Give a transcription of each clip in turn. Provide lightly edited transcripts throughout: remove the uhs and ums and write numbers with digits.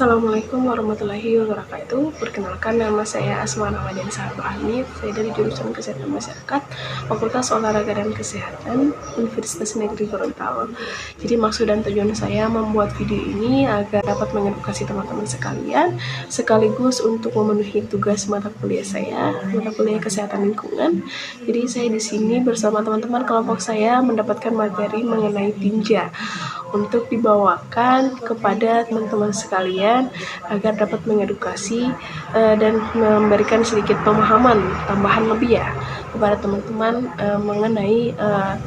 Assalamualaikum warahmatullahi wabarakatuh. Perkenalkan, nama saya Asma Ramadan Sahabat. Saya dari jurusan Kesehatan Masyarakat, Fakultas Olahraga dan Kesehatan, Universitas Negeri Gorontalo. Jadi maksud dan tujuan saya membuat video ini agar dapat mengedukasi teman-teman sekalian, sekaligus untuk memenuhi tugas mata kuliah saya, mata kuliah Kesehatan Lingkungan. Jadi saya di sini bersama teman-teman kelompok saya mendapatkan materi mengenai tinja untuk dibawakan kepada teman-teman sekalian agar dapat mengedukasi dan memberikan sedikit pemahaman tambahan lebih ya kepada teman-teman mengenai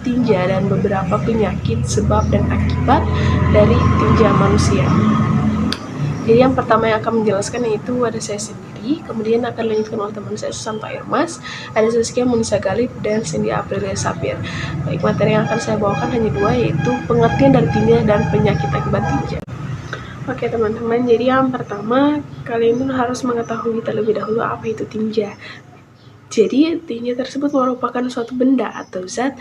tinja dan beberapa penyakit sebab dan akibat dari tinja manusia. Jadi yang pertama yang akan menjelaskan yaitu ada saya sendiri, kemudian akan dilanjutkan oleh teman saya Susanto Irmas, ada Zaskia Munisa Galip, dan Cindy Aprilia Sapir. Baik, materi yang akan saya bawakan hanya dua, yaitu pengertian dari tinja dan penyakit akibat tinja. Oke teman-teman, jadi yang pertama kalian itu harus mengetahui terlebih dahulu apa itu tinja. Jadi tinja tersebut merupakan suatu benda atau zat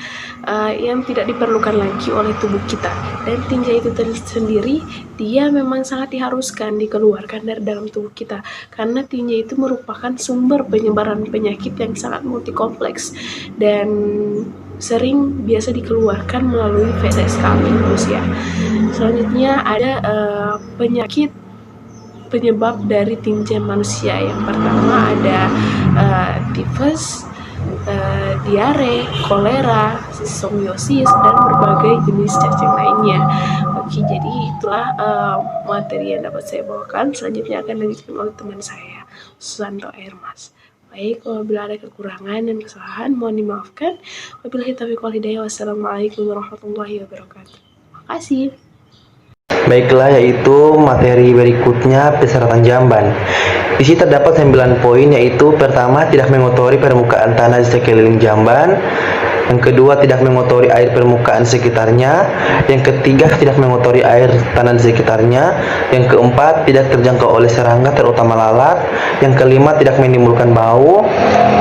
yang tidak diperlukan lagi oleh tubuh kita. Dan tinja itu sendiri dia memang sangat diharuskan dikeluarkan dari dalam tubuh kita, karena tinja itu merupakan sumber penyebaran penyakit yang sangat multikompleks dan sering biasa dikeluarkan melalui feses kami manusia. Selanjutnya ada penyakit penyebab dari tinja manusia. Yang pertama ada tifus, diare, kolera, sisomiosis, dan berbagai jenis cacing lainnya. Oke, jadi itulah materi yang dapat saya bawakan. Selanjutnya akan dilanjutkan oleh teman saya, Susanto Irmas. Baik, apabila ada kekurangan dan kesalahan mohon dimaafkan. Wabillahi taufiq wal hidayah. Wassalamualaikum warahmatullahi wabarakatuh. Terima kasih. Baiklah, yaitu materi berikutnya persyaratan jamban. Di sini terdapat 9 poin, yaitu pertama, tidak mengotori permukaan tanah di sekeliling jamban. Yang kedua, tidak mengotori air permukaan sekitarnya. Yang ketiga, tidak mengotori air tanah di sekitarnya. Yang keempat, tidak terjangkau oleh serangga terutama lalat. Yang kelima, tidak menimbulkan bau.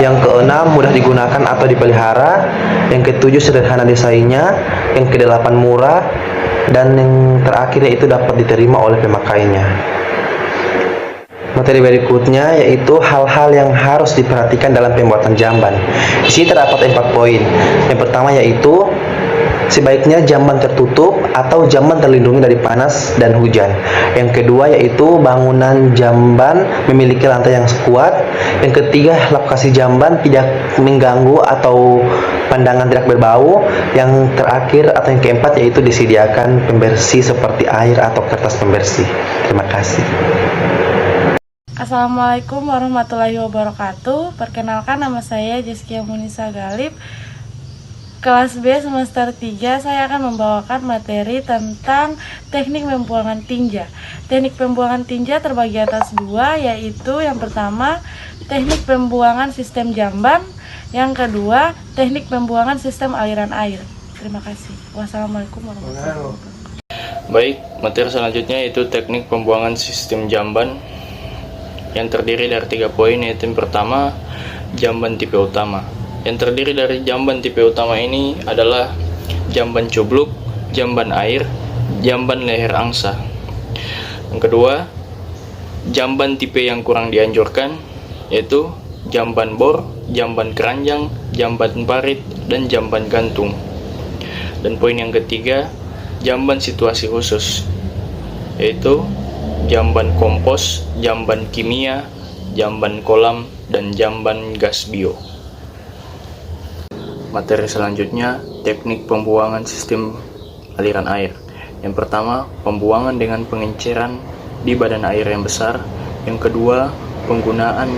Yang keenam, mudah digunakan atau dipelihara. Yang ketujuh, sederhana desainnya. Yang kedelapan, murah. Dan yang terakhir yaitu dapat diterima oleh pemakainya. Materi berikutnya yaitu hal-hal yang harus diperhatikan dalam pembuatan jamban. Di sini terdapat 4 poin. Yang pertama yaitu sebaiknya jamban tertutup atau jamban terlindungi dari panas dan hujan. Yang kedua yaitu bangunan jamban memiliki lantai yang kuat. Yang ketiga, lokasi jamban tidak mengganggu atau pandangan tidak berbau. Yang terakhir atau yang keempat yaitu disediakan pembersih seperti air atau kertas pembersih. Terima kasih. Assalamualaikum warahmatullahi wabarakatuh. Perkenalkan, nama saya Zaskia Munisa Galip, kelas B semester 3. Saya akan membawakan materi tentang teknik pembuangan tinja. Teknik pembuangan tinja terbagi atas 2, yaitu yang pertama teknik pembuangan sistem jamban, yang kedua teknik pembuangan sistem aliran air. Terima kasih. Wassalamualaikum warahmatullahi wabarakatuh. Baik, materi selanjutnya yaitu teknik pembuangan sistem jamban yang terdiri dari 3 poin, yaitu yang pertama jamban tipe utama. Yang terdiri dari jamban tipe utama ini adalah jamban cubluk, jamban air, jamban leher angsa. Yang kedua, jamban tipe yang kurang dianjurkan yaitu jamban bor, jamban keranjang, jamban parit, dan jamban gantung. Dan poin yang ketiga, jamban situasi khusus yaitu jamban kompos, jamban kimia, jamban kolam, dan jamban gas bio. Materi selanjutnya, teknik pembuangan sistem aliran air. Yang pertama, pembuangan dengan pengenceran di badan air yang besar. Yang kedua, penggunaan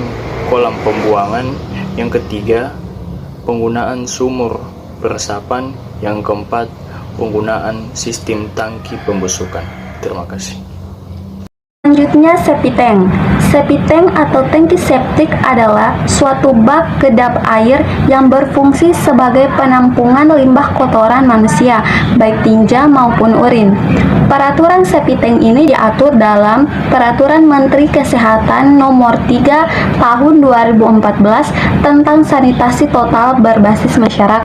kolam pembuangan. Yang ketiga, penggunaan sumur peresapan. Yang keempat, penggunaan sistem tangki pembusukan. Terima kasih. Selanjutnya, septic tank. Septic tank atau tangki septik adalah suatu bak kedap air yang berfungsi sebagai penampungan limbah kotoran manusia, baik tinja maupun urin. Peraturan septic tank ini diatur dalam Peraturan Menteri Kesehatan Nomor 3 Tahun 2014 tentang sanitasi total berbasis masyarakat.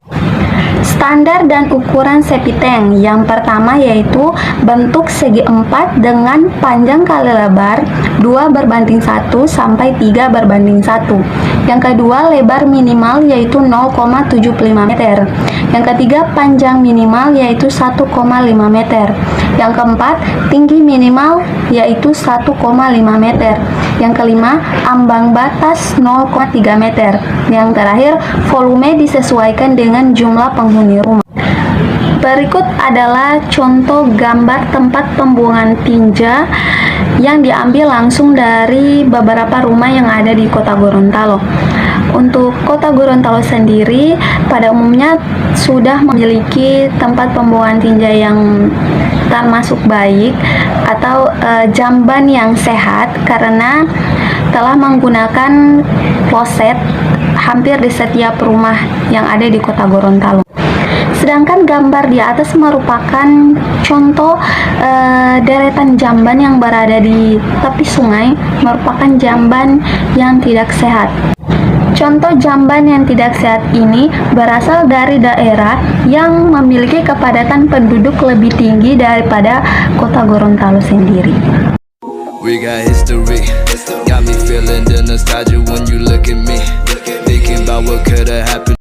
Standar dan ukuran septic-tank. Yang pertama yaitu bentuk segi 4 dengan panjang kali lebar 2:1 sampai 3:1. Yang kedua, lebar minimal yaitu 0,75 meter. Yang ketiga, panjang minimal yaitu 1,5 meter. Yang keempat, tinggi minimal yaitu 1,5 meter. Yang kelima, ambang batas 0,3 meter. Yang terakhir, volume disesuaikan dengan jumlah penghuni rumah. Berikut adalah contoh gambar tempat pembuangan tinja yang diambil langsung dari beberapa rumah yang ada di Kota Gorontalo. Untuk Kota Gorontalo sendiri pada umumnya sudah memiliki tempat pembuangan tinja yang termasuk baik atau jamban yang sehat karena telah menggunakan kloset hampir di setiap rumah yang ada di Kota Gorontalo. Sedangkan gambar di atas merupakan contoh deretan jamban yang berada di tepi sungai, merupakan jamban yang tidak sehat. Contoh jamban yang tidak sehat ini berasal dari daerah yang memiliki kepadatan penduduk lebih tinggi daripada Kota Gorontalo sendiri. We got history, got me feeling the nostalgia when you look at me, thinking about what could have happened.